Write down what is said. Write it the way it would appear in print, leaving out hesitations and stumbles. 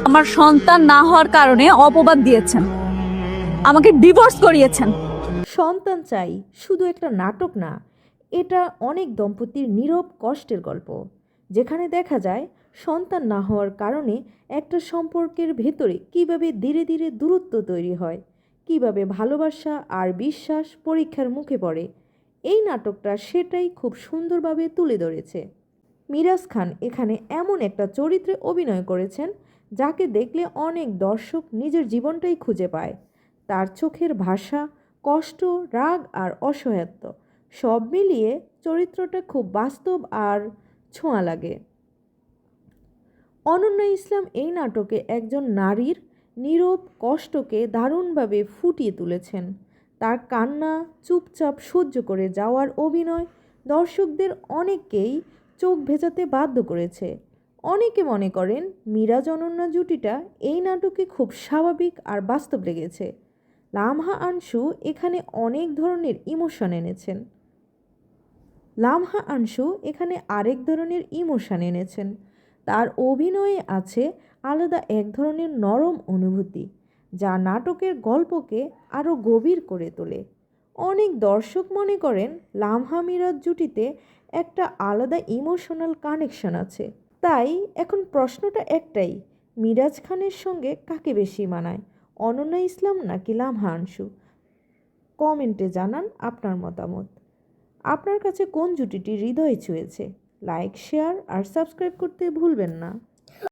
আমার সন্তান না হওয়ার কারণে অপবাদ দিয়েছেন, আমাকে ডিভোর্স করিয়েছেন। সন্তান চাই শুধু একটা নাটক না, এটা অনেক দম্পতির নীরব কষ্টের গল্প, যেখানে দেখা যায় সন্তান না হওয়ার কারণে একটা সম্পর্কের ভেতরে কিভাবে ধীরে ধীরে দূরত্ব তৈরি হয়, কিভাবে ভালোবাসা আর বিশ্বাস পরীক্ষার মুখে পড়ে। এই নাটকটা সেটাই খুব সুন্দরভাবে তুলে ধরেছে। মিরাজ খান এখানে এমন একটা চরিত্রে অভিনয় করেছেন যাকে দেখলে অনেক দর্শক নিজের জীবনটাই খুঁজে পায়। তার চোখের ভাষা, কষ্ট, রাগ আর অসহায়ত্ব সব মিলিয়ে চরিত্রটা খুব বাস্তব আর ছোঁয়া লাগে। অনন্যা ইসলাম এই নাটকে একজন নারীর নীরব কষ্টকে দারুণভাবে ফুটিয়ে তুলেছেন। তার কান্না, চুপচাপ সহ্য করে যাওয়ার অভিনয় দর্শকদের অনেককেই চোখ ভেজাতে বাধ্য করেছে। অনেকে মনে করেন মিরাজ অনন্যা জুটিটা এই নাটকে খুব স্বাভাবিক আর বাস্তব লেগেছে। লামহা আনসু এখানে অনেক ধরনের ইমোশন এনেছেন। লামহা আনসু এখানে আরেক ধরনের ইমোশন এনেছেন। তার অভিনয়ে আছে আলাদা এক ধরনের নরম অনুভূতি, যা নাটকের গল্পকে আরও গভীর করে তোলে। অনেক দর্শক মনে করেন লামহা মিরাজ জুটিতে একটা আলাদা ইমোশনাল কানেকশন আছে। তাই এখন প্রশ্নটা একটাই, মিরাজ খানের সঙ্গে কাকে বেশি মানায়, অনন্যা ইসলাম নাকি লামহা আনসু? কমেন্টে জানান আপনার মতামত। আপনার কাছে কোন জুটিটি হৃদয়ে ছুঁয়েছে? লাইক, শেয়ার আর সাবস্ক্রাইব করতে ভুলবেন না।